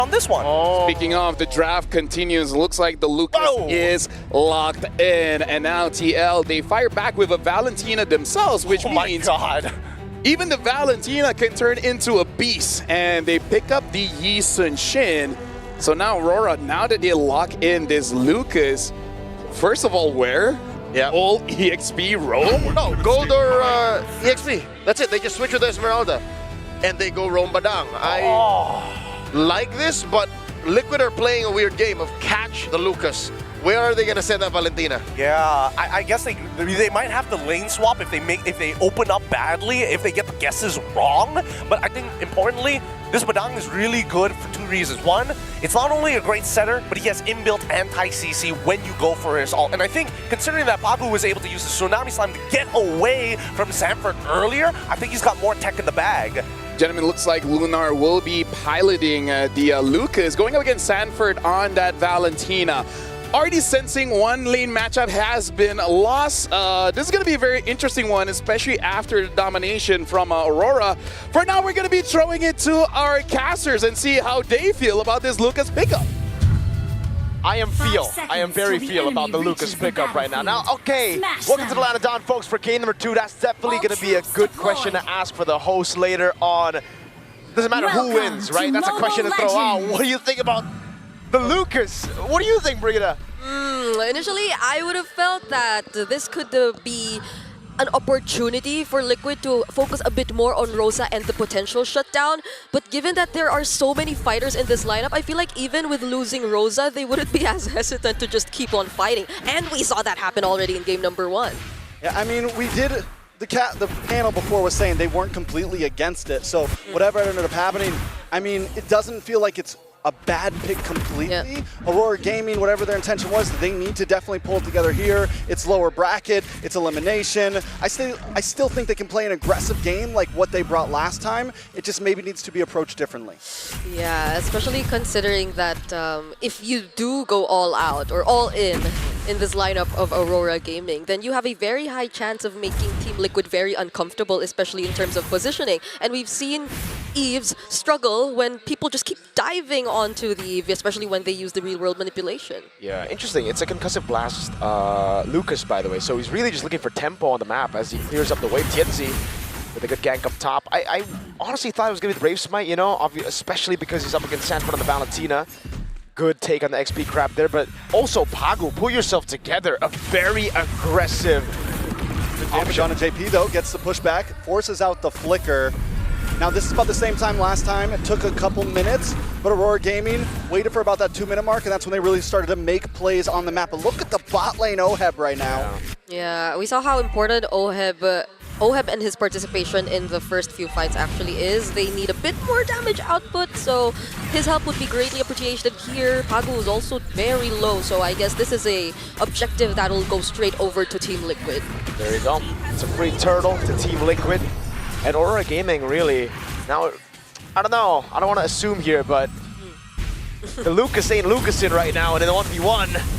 on this one. Oh. Speaking of, the draft continues. Looks like the Lucas is locked in. And now TL, they fire back with a Valentina themselves, which means even the Valentina can turn into a beast. And they pick up the Yi Sun Shin. So now Aurora, now that they lock in this Lucas, first of all, where? Yeah. All EXP roam? No, gold or EXP. That's it. They just switch with the Esmeralda. And they go roam Badang. I like this, but Liquid are playing a weird game of catch the Lucas. Where are they gonna send that Valentina? Yeah, I guess they might have to lane swap if they open up badly, if they get the guesses wrong. But I think importantly, this Badang is really good for two reasons. One, it's not only a great setter, but he has inbuilt anti-CC when you go for his ult. And I think considering that Pagu was able to use the Tsunami Slime to get away from Sanford earlier, I think he's got more tech in the bag. Gentlemen, looks like Lunar will be piloting the Lucas, going up against Sanford on that Valentina. Already sensing one lane matchup has been lost. This is going to be a very interesting one, especially after the domination from Aurora. For now, we're going to be throwing it to our casters and see how they feel about this Lucas pickup. I am very feel about the Lucas pickup right now. Now, okay, welcome to the Line of Dawn, folks, for game number 2. That's definitely going to be a good question to ask for the host later on. Doesn't matter who wins, right? That's a question to throw out. What do you think about the Lucas? What do you think, Brigitte? Initially, I would have felt that this could be an opportunity for Liquid to focus a bit more on Rosa and the potential shutdown. But given that there are so many fighters in this lineup, I feel like even with losing Rosa, they wouldn't be as hesitant to just keep on fighting. And we saw that happen already in game number 1. Yeah, I mean, we did. The panel before was saying they weren't completely against it. So whatever ended up happening, I mean, it doesn't feel like it's a bad pick completely. Yeah. Aurora Gaming, whatever their intention was, they need to definitely pull it together here. It's lower bracket, it's elimination. I still think they can play an aggressive game like what they brought last time. It just maybe needs to be approached differently. Yeah, especially considering that if you do go all out or all in this lineup of Aurora Gaming, then you have a very high chance of making Team Liquid very uncomfortable, especially in terms of positioning. And we've seen Eves struggle when people just keep diving onto the Eve, especially when they use the real-world manipulation. Yeah, interesting. It's a concussive blast Lucas, by the way, so he's really just looking for tempo on the map as he clears up the wave. Tienzi with a good gank up top. I honestly thought it was going to be the Brave Smite, you know, especially because he's up against Sanford on the Valentina. Good take on the XP crap there, but also Pagu, pull yourself together. A very aggressive Damage on a JP though, gets the pushback, forces out the flicker. Now this is about the same time last time. It took a couple minutes, but Aurora Gaming waited for about that 2-minute mark, and that's when they really started to make plays on the map. But look at the bot lane OHEB right now. Yeah, we saw how important OHEB and his participation in the first few fights actually is. They need a bit more damage output, so his help would be greatly appreciated here. Pagu is also very low, so I guess this is a objective that'll go straight over to Team Liquid. There you go. It's a free turtle to Team Liquid. And Aurora Gaming, really, now, I don't know, I don't want to assume here, but the Lucas ain't Lucasin right now, and in the 1v1.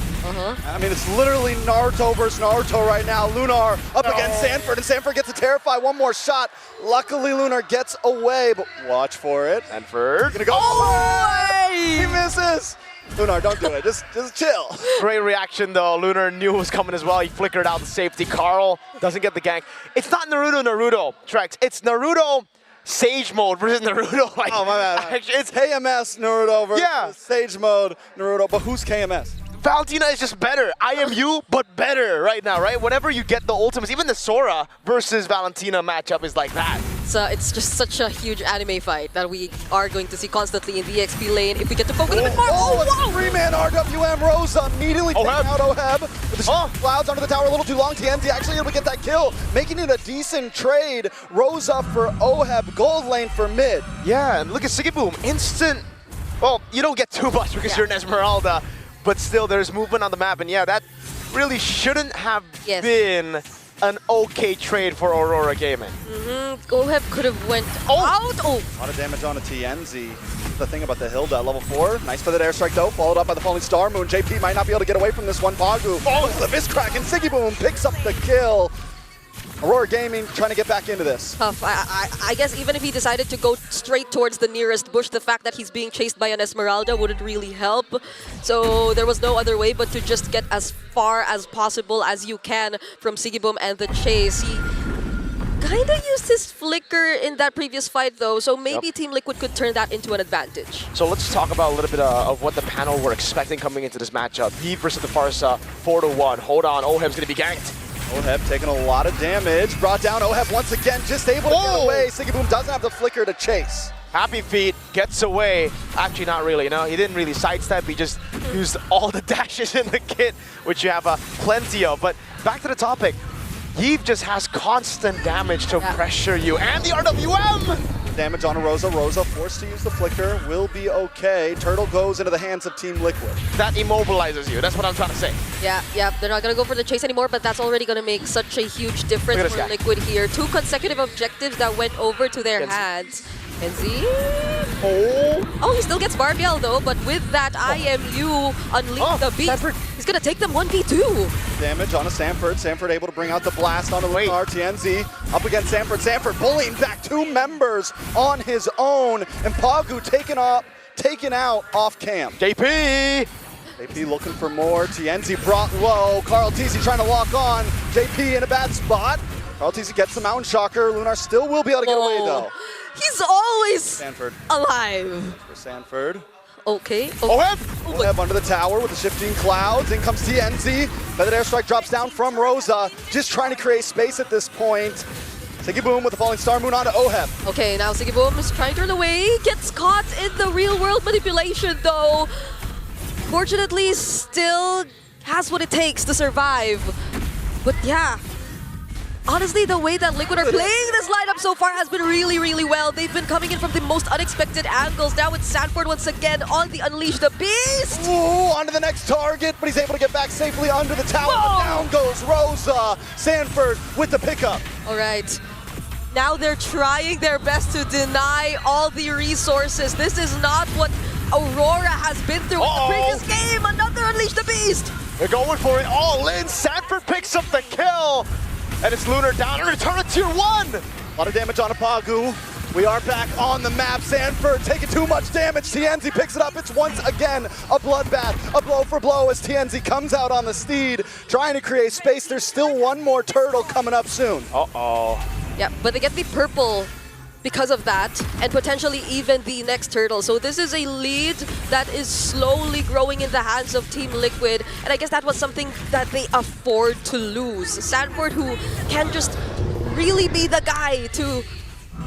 I mean, it's literally Naruto versus Naruto right now. Lunar up against Sanford, and Sanford gets to Terrify. One more shot. Luckily, Lunar gets away, but watch for it. Sanford. Gonna go. Oh, he misses. Lunar, don't do it. Just chill. Great reaction, though. Lunar knew it was coming as well. He flickered out the safety. Carl doesn't get the gank. It's not Naruto, Trex. It's Naruto Sage Mode versus Naruto. Like, oh, my bad. Actually, it's KMS Naruto versus Sage Mode Naruto. But who's KMS? Valentina is just better. I am you, but better right now, right? Whenever you get the ultimates, even the Sora versus Valentina matchup is like that. So it's just such a huge anime fight that we are going to see constantly in the XP lane if we get to focus a bit more. Oh, a 3-man RWM. Rosa immediately taking out OHEB. With the clouds under the tower a little too long. TNT actually able to get that kill, making it a decent trade. Rosa for OHEB, gold lane for mid. Yeah, and look at Sigiboom. Instant. Well, you don't get too much because you're an Esmeralda. But still, there's movement on the map, and yeah, that really shouldn't have been an okay trade for Aurora Gaming. OHEB could have went out. A lot of damage on a TNZ. The thing about the Hilda at level 4. Nice for that airstrike though, followed up by the falling Star Moon. JP might not be able to get away from this one. Pagu. Oh, the Fist Crack, and Sigiboom picks up the kill. Aurora Gaming trying to get back into this. Tough. I guess even if he decided to go straight towards the nearest bush, the fact that he's being chased by an Esmeralda wouldn't really help. So there was no other way but to just get as far as possible as you can from Sigiboom and the chase. He kind of used his flicker in that previous fight though, so maybe Team Liquid could turn that into an advantage. So let's talk about a little bit of what the panel were expecting coming into this matchup. Heat versus the Farsa, 4-1. Hold on, Oheb's gonna be ganked. Oheb taking a lot of damage. Brought down Oheb once again, just able to get away. Sigiboom doesn't have the flicker to chase. Happy Feet gets away. Actually, not really, you know? He didn't really sidestep. He just used all the dashes in the kit, which you have plenty of. But back to the topic. Heat just has constant damage to pressure you. And the RWM! Damage on Rosa. Rosa forced to use the flicker. Will be okay. Turtle goes into the hands of Team Liquid. That immobilizes you. That's what I'm trying to say. Yeah, they're not going to go for the chase anymore, but that's already going to make such a huge difference for Liquid here. 2 consecutive objectives that went over to their hands. Kenzie? Oh, he still gets Barbiel though, but with that IMU unleash the beast, Sanford. He's going to take them 1v2. Damage on a Sanford. Sanford able to bring out the blast on the Lunar. TNZ up against Sanford. Sanford bullying back 2 members on his own. And Pagu taken out off cam. JP! JP looking for more. TNZ brought low. Carl TZ trying to lock on. JP in a bad spot. Carl TZ gets the Mountain Shocker. Lunar still will be able to get away though. He's always Sanford alive. for Sanford. Okay. Oheb under the tower with the shifting clouds. In comes TNZ. Feathered Airstrike drops down from Rosa. Just trying to create space at this point. Sigiboom with the falling star moon onto Oheb. Okay, now Sigiboom is trying to turn away. Gets caught in the real world manipulation though. Fortunately, still has what it takes to survive. But yeah. Honestly, the way that Liquid are playing this lineup so far has been really, really well. They've been coming in from the most unexpected angles. Now it's Sanford once again on the Unleash the Beast. Ooh, onto the next target, but he's able to get back safely under the tower. But down goes Rosa. Sanford with the pickup. All right. Now they're trying their best to deny all the resources. This is not what Aurora has been through in the previous game. Another Unleash the Beast. They're going for it all in. Sanford picks up the kill. And it's Lunar down and return to tier 1. A lot of damage on Apagu. We are back on the map. Sanford taking too much damage. TNZ picks it up. It's once again a bloodbath, a blow for blow as TNZ comes out on the steed, trying to create space. There's still one more turtle coming up soon. Yeah, but they get the purple because of that, and potentially even the next turtle. So this is a lead that is slowly growing in the hands of Team Liquid, and I guess that was something that they afford to lose. Sanford, who can just really be the guy to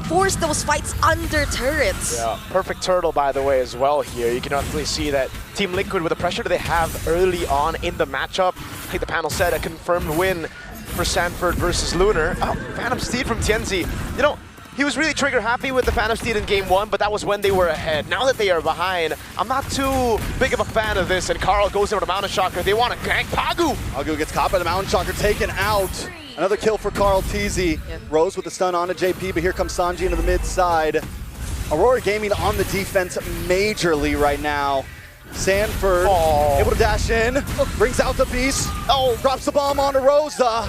force those fights under turrets. Yeah, perfect turtle, by the way, as well here. You can definitely see that Team Liquid, with the pressure that they have early on in the matchup, like the panel said, a confirmed win for Sanford versus Lunar. Oh, Phantom Steed from TNZ. You know, he was really trigger happy with the Phantom Steed in game 1, but that was when they were ahead. Now that they are behind, I'm not too big of a fan of this, and Carl goes over to Mountain Shocker. They want to gank Pagu. Pagu gets caught by the Mountain Shocker, taken out. Another kill for Carl TZ. Rose with the stun onto JP, but here comes Sanji into the mid side. Aurora Gaming on the defense majorly right now. Sanford able to dash in, brings out the beast. Drops the bomb onto Rosa.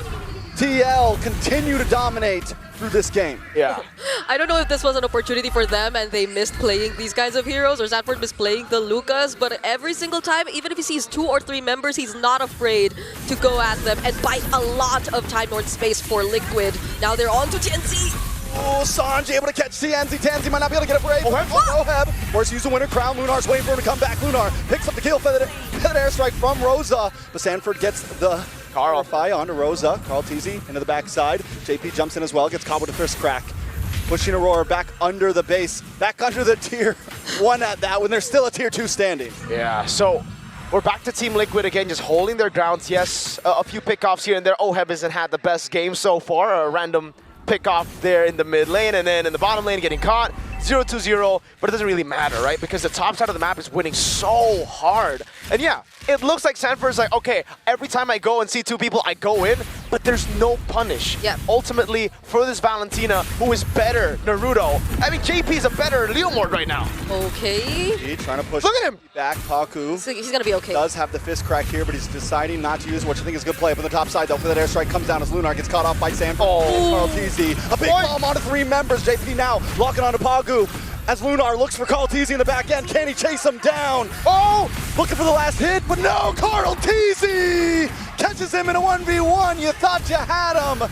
TL continue to dominate through this game. Yeah. I don't know if this was an opportunity for them and they missed playing these kinds of heroes, or Sanford missed playing the Lucas, but every single time, even if he sees 2 or 3 members, he's not afraid to go at them and bite a lot of Time Lord space for Liquid. Now they're on to TNZ. Oh, Sanji able to catch TNZ. TNZ might not be able to get a break. Oheb forced to use a winter crown. Lunar's waiting for him to come back. Lunar picks up the kill. Feathered airstrike from Rosa, but Sanford gets the Carl Fi onto Rosa. Carl TZ into the backside. JP jumps in as well, gets caught with a fist crack. Pushing Aurora back under the base, back under the tier 1 at that when there's still a tier 2 standing. Yeah, so we're back to Team Liquid again, just holding their grounds. Yes, a few pickoffs here and there. Oheb hasn't had the best game so far. A random pick off there in the mid lane, and then in the bottom lane getting caught. 0-2-0, but it doesn't really matter, right? Because the top side of the map is winning so hard. And yeah, it looks like Sanford's like, okay, every time I go and see two people, I go in, but there's no punish. Yep. Ultimately, for this Valentina, who is better Naruto. I mean, JP is a better Leomord right now. Okay. He trying to push Look at him. back. Paku So he's gonna be okay. does have the fist crack here, but he's deciding not to use what you think is a good play up on the top side, though, for that airstrike comes down as Lunar gets caught off by Sanford. Oh. Carl TZ. A big bomb onto 3 members. JP now locking onto Pagu. As Lunar looks for Carl TZ in the back end. Can he chase him down? Oh! Looking for the last hit, but no! Carl TZ catches him in a 1v1. You thought you had him.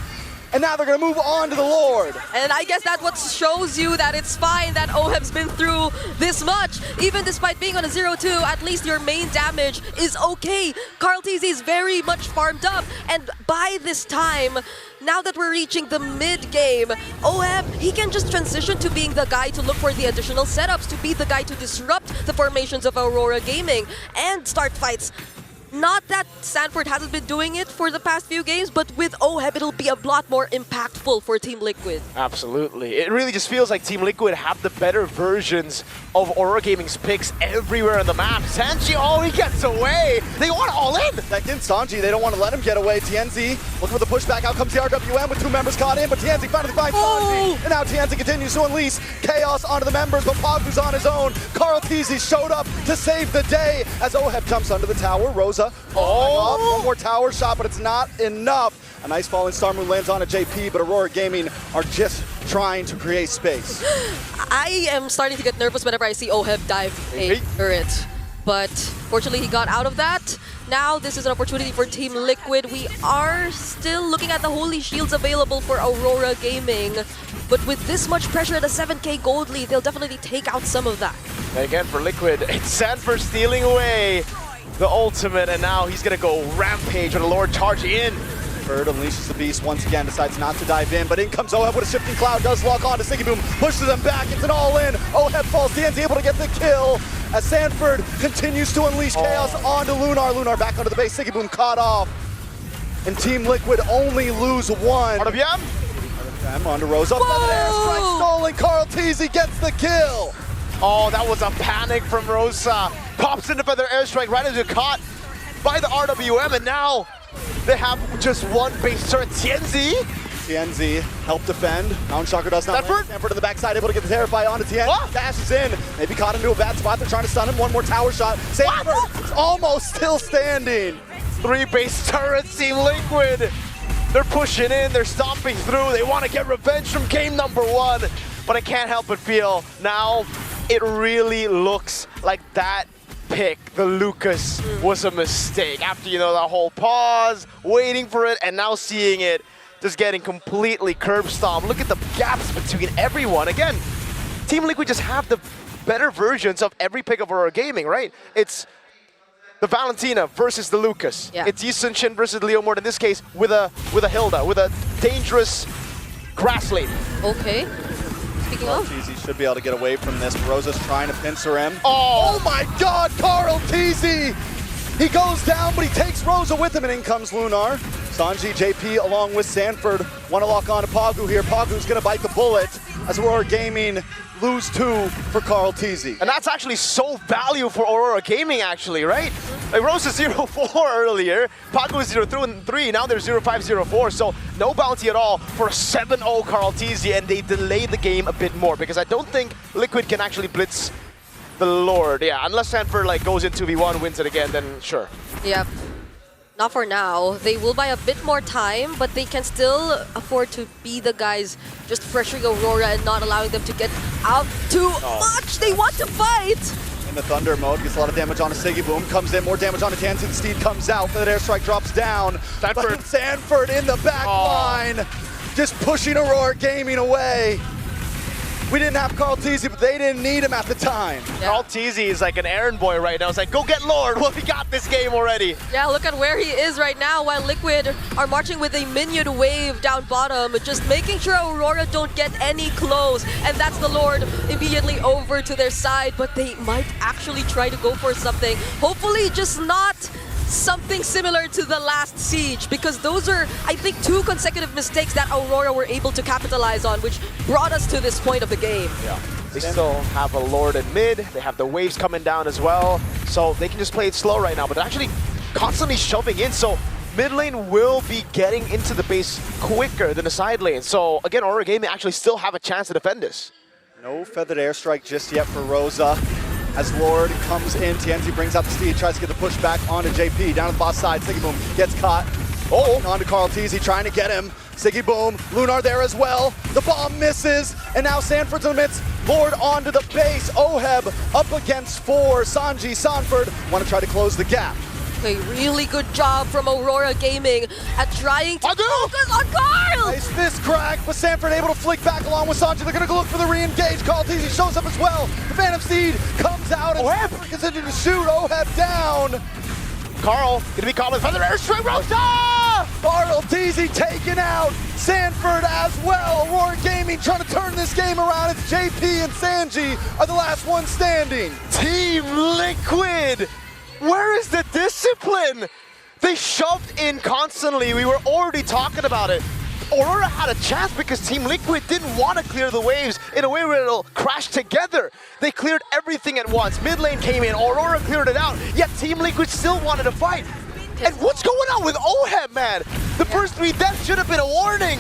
And now they're going to move on to the Lord. And I guess that what shows you that it's fine that Oheb's been through this much. Even despite being on a 0-2, at least your main damage is okay. Carl TZ is very much farmed up. And by this time, now that we're reaching the mid-game, Oheb, he can just transition to being the guy to look for the additional setups, to be the guy to disrupt the formations of Aurora Gaming and start fights. Not that Sanford hasn't been doing it for the past few games, but with Oheb, it'll be a lot more impactful for Team Liquid. Absolutely. It really just feels like Team Liquid have the better versions of Aurora Gaming's picks everywhere on the map. Sanji, oh, he gets away. They want all in. Second, Sanji, they don't want to let him get away. TNZ looking for the pushback. Out comes the RWM with 2 members caught in, but TNZ finally finds Sanji. And now TNZ continues to unleash chaos onto the members, but Pagu's on his own. Carl TZ showed up to save the day as Oheb jumps under the tower. Rosa, one more tower shot, but it's not enough. A nice falling star moon lands on a JP, but Aurora Gaming are just trying to create space. I am starting to get nervous whenever I see Oheb dive a turret. But fortunately, he got out of that. Now this is an opportunity for Team Liquid. We are still looking at the holy shields available for Aurora Gaming. But with this much pressure at a 7k gold lead, they'll definitely take out some of that. Again, for Liquid, it's Sanford stealing away the ultimate, and now he's going to go rampage with a Lord charge in. Bird unleashes the beast once again, decides not to dive in, but in comes Oheb with a shifting cloud, does lock on to Siggy Boom, pushes him back, it's an all-in. Oheb falls, TNZ able to get the kill as Sanford continues to unleash chaos onto Lunar. Lunar back onto the base, Siggy Boom caught off. And Team Liquid only lose 1. RWM? Onto Rosa, another airstrike stolen, Carl TZ gets the kill. Oh, that was a panic from Rosa. Pops into feather airstrike right as you're caught by the RWM, and now they have just one base turret. TNZ help defend. Mountain Shocker does not land. Sanford to the backside, able to get the Terrify onto TNZ. What? Dashes in. Maybe caught into a bad spot. They're trying to stun him. One more tower shot. Sanford almost still standing. 3 base turrets, Team Liquid. They're pushing in, they're stomping through. They want to get revenge from game number 1. But I can't help but feel now it really looks like that pick, the Lucas, was a mistake. After, you know, that whole pause, waiting for it, and now seeing it just getting completely curb stomped. Look at the gaps between everyone. Again, Team Liquid just have the better versions of every pick of Aurora Gaming, right? It's the Valentina versus the Lucas. Yeah. It's Yi Sun-shin versus Leomord, in this case, with a Hilda, with a dangerous grass lady. Okay. Speaking of, TZ should be able to get away from this. Rosa's trying to pincer him. Oh, my God, Carl TZ! He goes down, but he takes Rosa with him, and in comes Lunar. Sanji, JP, along with Sanford, want to lock on to Pagu here. Pagu's going to bite the bullet as Aurora Gaming lose 2 for Carl TZ. And that's actually so value for Aurora Gaming, actually, right? Like Rose is 0-4 earlier, Pagu is 0-3, now they're 0-5, 0-4, so no bounty at all for 7-0 Carl TZ, and they delayed the game a bit more because I don't think Liquid can actually blitz the Lord. Yeah, unless Sanford like goes in 2v1, wins it again, then sure. yep. Not for now. They will buy a bit more time, but they can still afford to be the guys just pressuring Aurora and not allowing them to get out too much. They want to fight! In the Thunder mode, gets a lot of damage on a Siggy Boom, comes in, more damage on a Tansin, Steed comes out, that airstrike drops down. Sanford. Sanford in the back line, just pushing Aurora Gaming away. We didn't have Carl TZ, but they didn't need him at the time. Yeah. Carl TZ is like an errand boy right now. It's like, go get Lord. Well, we got this game already. Yeah, look at where he is right now while Liquid are marching with a minion wave down bottom, just making sure Aurora don't get any close. And that's the Lord immediately over to their side, but they might actually try to go for something. Hopefully just not something similar to the last siege, because those are, I think, 2 consecutive mistakes that Aurora were able to capitalize on, which brought us to this point of the game. Yeah. They still have a Lord in mid. They have the waves coming down as well. So they can just play it slow right now, but they're actually constantly shoving in. So mid lane will be getting into the base quicker than the side lane. So again, Aurora Gaming actually still have a chance to defend this. No feathered airstrike just yet for Rosa. As Lord comes in, TNZ brings out the steed, tries to get the push back onto JP. Down to the bot side, Siggy Boom gets caught. Oh, onto Carl Teasy, trying to get him. Siggy Boom, Lunar there as well. The bomb misses, and now Sanford's in the midst. Lord onto the base. Oheb up against 4. Sanji, Sanford want to try to close the gap. A really good job from Aurora Gaming at trying to focus on Carl! Nice fist crack, but Sanford able to flick back along with Sanji. They're going to go look for the re-engage. Carl Teasy shows up as well. The Phantom Steed comes out and Sanford continues to shoot. Oheb down. Carl gonna be caught with feather airstrike. Rosa! Carl Teasy taken out. Sanford as well. Aurora Gaming trying to turn this game around. It's JP and Sanji are the last ones standing. Team Liquid! Where is the discipline? They shoved in constantly. We were already talking about it. Aurora had a chance because Team Liquid didn't want to clear the waves in a way where it'll crash together. They cleared everything at once. Mid lane came in, Aurora cleared it out, yet Team Liquid still wanted to fight. And what's going on with Oheb, man? The first 3 deaths should have been a warning.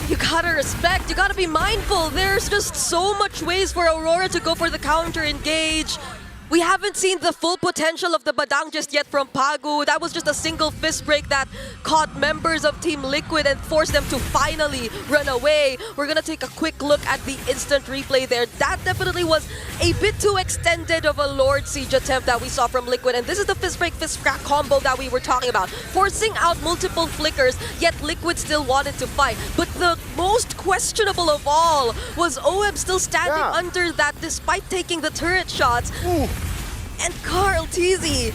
You gotta respect, you gotta be mindful. There's just so much ways for Aurora to go for the counter engage. We haven't seen the full potential of the Badang just yet from Pagu. That was just a single fist break that caught members of Team Liquid and forced them to finally run away. We're gonna take a quick look at the instant replay there. That definitely was a bit too extended of a Lord Siege attempt that we saw from Liquid. And this is the fist break, fist crack combo that we were talking about. Forcing out multiple flickers, yet Liquid still wanted to fight. But the most questionable of all was Oheb still standing under that despite taking the turret shots. Ooh. And Carl Teasy,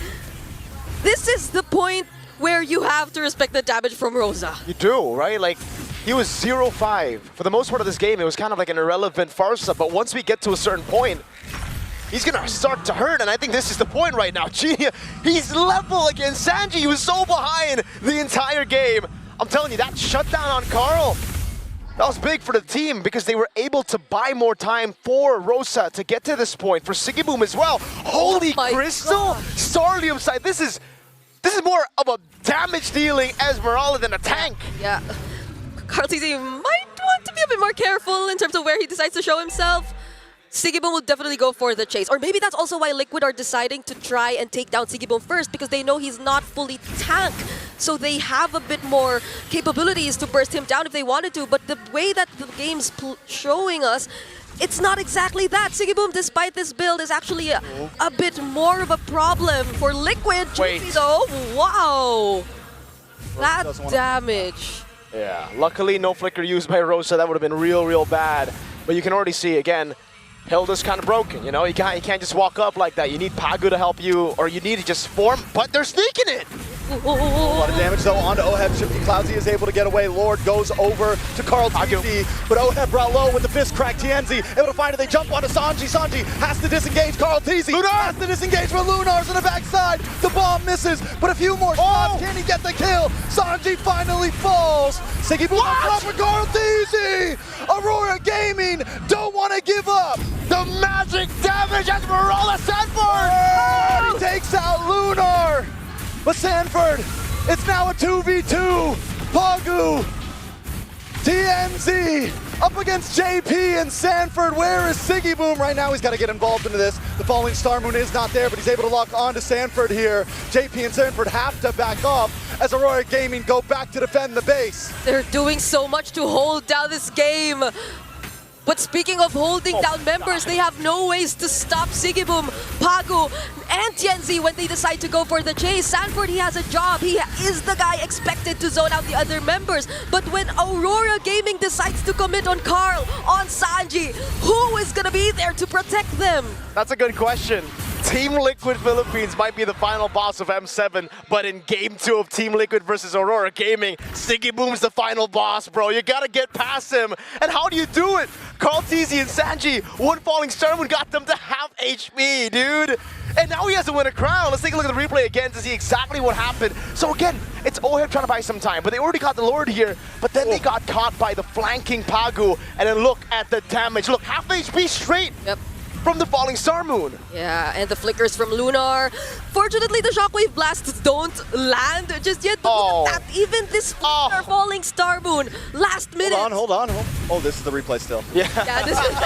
this is the point where you have to respect the damage from Rosa. You do, right? Like, he was 0-5. For the most part of this game, it was kind of like an irrelevant farsa, but once we get to a certain point, he's gonna start to hurt, and I think this is the point right now. Gee, he's level against Sanji. He was so behind the entire game. I'm telling you, that shutdown on Carl, that was big for the team because they were able to buy more time for Rosa to get to this point. For Siggy Boom as well. Holy Crystal! Starlium side. This is more of a damage dealing Esmeralda than a tank. Yeah. Carl Teasy might want to be a bit more careful in terms of where he decides to show himself. Siggy Boom will definitely go for the chase. Or maybe that's also why Liquid are deciding to try and take down Siggy Boom first because they know he's not fully tank. So they have a bit more capabilities to burst him down if they wanted to. But the way that the game's showing us, it's not exactly that. Siggy Boom, despite this build, is actually a bit more of a problem for Liquid. Wait. Though, wow. That damage. Yeah, luckily no flicker used by Rosa. That would have been real bad. But you can already see, again, Hilda's kind of broken, you know? You can't just walk up like that. You need Pagu to help you, or you need to just form, but they're sneaking it! A lot of damage though onto Oheb. Shifty Cloudsy is able to get away. Lord goes over to Carl TNZ, but Oheb brought low with the fist crack. TNZ able to find it. They jump onto Sanji. Sanji has to disengage. Carl TZ has to disengage, but Lunar's on the backside. The bomb misses, but a few more shots. Can he get the kill? Sanji finally falls. Siggy Boom on top for Carl TZ. Aurora Gaming don't want to give up. The magic damage Esmeralda Sanford! He takes out Lunar. But Sanford, it's now a 2v2. Pagu, TNZ up against JP and Sanford. Where is Siggy Boom right now? He's got to get involved into this. The falling star moon is not there, but he's able to lock on to Sanford here. JP and Sanford have to back off as Aurora Gaming go back to defend the base. They're doing so much to hold down this game. But speaking of holding down members, they have no ways to stop Siggy Boom, Pagu, and TNZ when they decide to go for the chase. Sanford, he has a job. He is the guy expected to zone out the other members. But when Aurora Gaming decides to commit on Carl, on Sanji, who is going to be there to protect them? That's a good question. Team Liquid Philippines might be the final boss of M7, but in Game 2 of Team Liquid versus Aurora Gaming, Siggy Boom's the final boss, bro. You gotta get past him. And how do you do it? Carl TZ and Sanji, one falling star moon got them to half HP, dude. And now he has to win a crown. Let's take a look at the replay again to see exactly what happened. So again, it's Oheb trying to buy some time, but they already got the Lord here, but then they got caught by the flanking Pagu, and then look at the damage. Look, half HP straight from the falling Star Moon. Yeah, and the flickers from Lunar. Fortunately, the Shockwave Blasts don't land just yet, but look at that. Even this flicker falling Star Moon, last minute. Hold on. Oh, this is the replay still. Yeah, this is...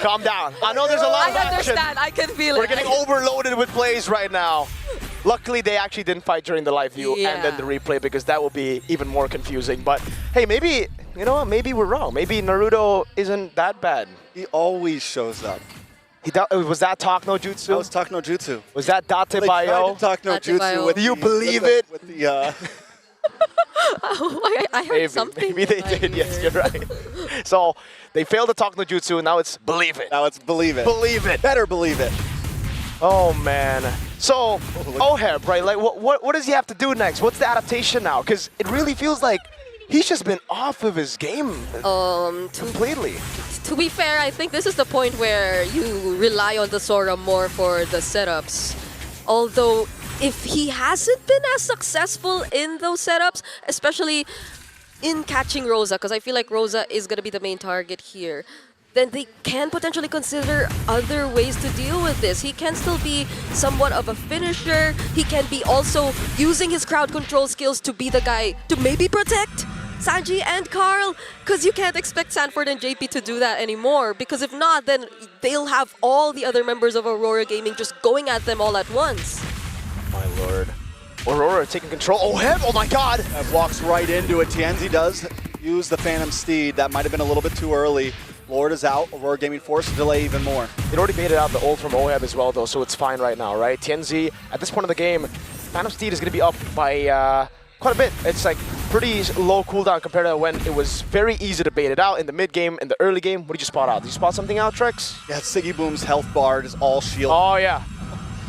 Calm down. I know there's a lot of I action. understand, I can feel it. We're getting overloaded with plays right now. Luckily, they actually didn't fight during the live view and then the replay, because that will be even more confusing. But hey, maybe, you know what, maybe we're wrong. Maybe Naruto isn't that bad. He always shows up. Was that Talk No Jutsu? That was Talk No Jutsu. Was that Date They Bayo? tried to Talk No Jutsu with Do you believe it? With the, I heard something. Maybe they did, yes, you're right. So they failed to Talk No Jutsu, and now it's believe it. Now it's believe it. Believe it. Better believe it. Oh, man. So, Oheb, right, like, what does he have to do next? What's the adaptation now? Because it really feels like he's just been off of his game completely. To be fair, I think this is the point where you rely on the Sora more for the setups. Although, if he hasn't been as successful in those setups, especially in catching Rosa, because I feel like Rosa is going to be the main target here, then they can potentially consider other ways to deal with this. He can still be somewhat of a finisher. He can be also using his crowd control skills to be the guy to maybe protect Sanji and Carl, because you can't expect Sanford and JP to do that anymore, because if not, then they'll have all the other members of Aurora Gaming just going at them all at once. My lord. Aurora taking control. Oheb, oh my god! Walks right into it. Tienzi does use the Phantom Steed. That might have been a little bit too early. Lord is out. Aurora Gaming forced to delay even more. It already baited out the ult from Oheb as well, though, so it's fine right now, right? Tienzi, at this point of the game, Phantom Steed is going to be up by quite a bit. It's like pretty low cooldown compared to when it was very easy to bait it out in the mid game, in the early game. What did you spot out? Did you spot something out, Trex? Yeah, Siggy Boom's health bar is all shield. Oh, yeah.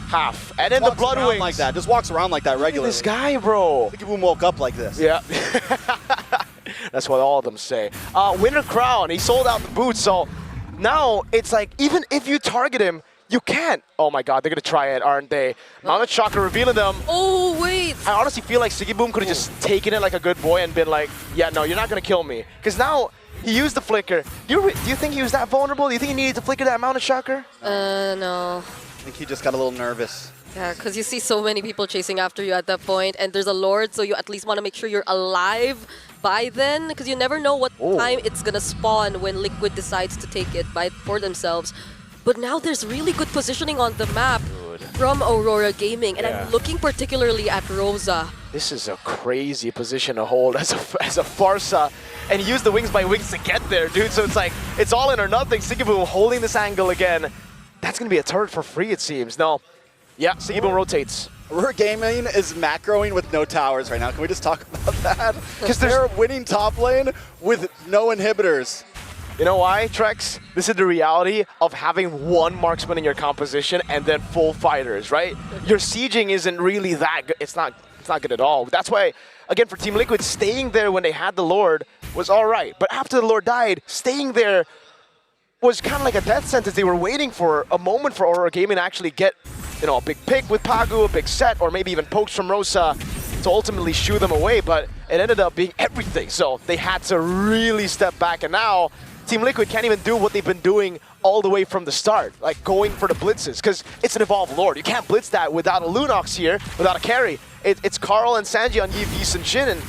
Half. And then the Blood Wings. Like that. Just walks around like that regularly. This guy, bro. Siggy Boom woke up like this. Yeah. That's what all of them say. Winter Crown, he sold out the boots, so now it's like, even if you target him, you can't. Oh my god, they're gonna try it, aren't they? Mounted Chakra revealing them. Oh, wait. I honestly feel like Siggy Boom could have just taken it like a good boy and been like, yeah, no, you're not gonna kill me. Because now he used the flicker. Do you think he was that vulnerable? Do you think he needed to flicker that Mounted Chakra? No. I think he just got a little nervous. Yeah, because you see so many people chasing after you at that point, and there's a Lord, so you at least want to make sure you're alive by then, because you never know what time it's gonna spawn when Liquid decides to take it for themselves. But now there's really good positioning on the map from Aurora Gaming, and I'm looking particularly at Rosa. This is a crazy position to hold as a Farsa, and he used the wings by wings to get there, dude. So it's like, it's all in or nothing. Siggy Boom holding this angle again. That's gonna be a turret for free, it seems. No. Yeah, Siggy Boom rotates. Aurora Gaming is macroing with no towers right now. Can we just talk about that? Because they're winning top lane with no inhibitors. You know why, Trex? This is the reality of having one marksman in your composition and then full fighters, right? Your sieging isn't really that good. It's not good at all. That's why, again, for Team Liquid, staying there when they had the Lord was all right. But after the Lord died, staying there was kind of like a death sentence. They were waiting for a moment for Aurora Gaming to actually get, you know, a big pick with Pagu, a big set, or maybe even pokes from Rosa to ultimately shoo them away. But it ended up being everything. So they had to really step back. And now Team Liquid can't even do what they've been doing all the way from the start, like going for the blitzes, because it's an evolved Lord. You can't blitz that without a Lunox here, without a carry. It's Carl and Sanji on Yi, and Shin, and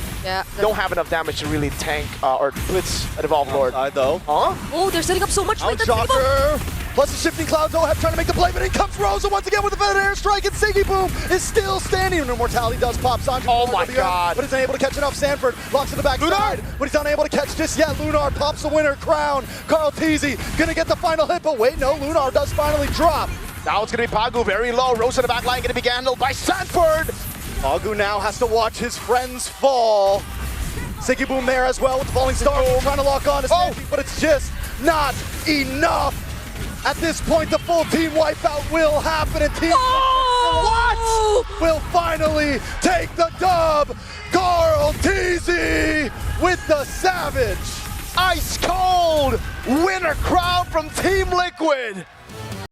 don't have enough damage to really tank or blitz an evolved Lord. Though. Huh? Oh, they're setting up so much. Shocker! Plus the shifting clouds, Oheb trying to make the play, but in comes Rosa once again with a feather airstrike, and Siggy Boom is still standing. And Immortality does pop Sanji. Oh my god. But he's unable to catch enough. Sanford locks in the backside, but he's unable to catch just yet. Lunar pops the winner crown. Carl Teasy gonna get the final hit, but wait, no, Lunar does finally drop. Now it's gonna be Pagu very low. Rosa in the back line gonna be handled by Sanford. Pagu now has to watch his friends fall. Siggy Boom there as well with the falling star, trying to lock on to Sanji, but it's just not enough. At this point, the full team wipeout will happen, and Team will finally take the dub. Carl Teasy with the savage. Ice cold winner crowd from Team Liquid.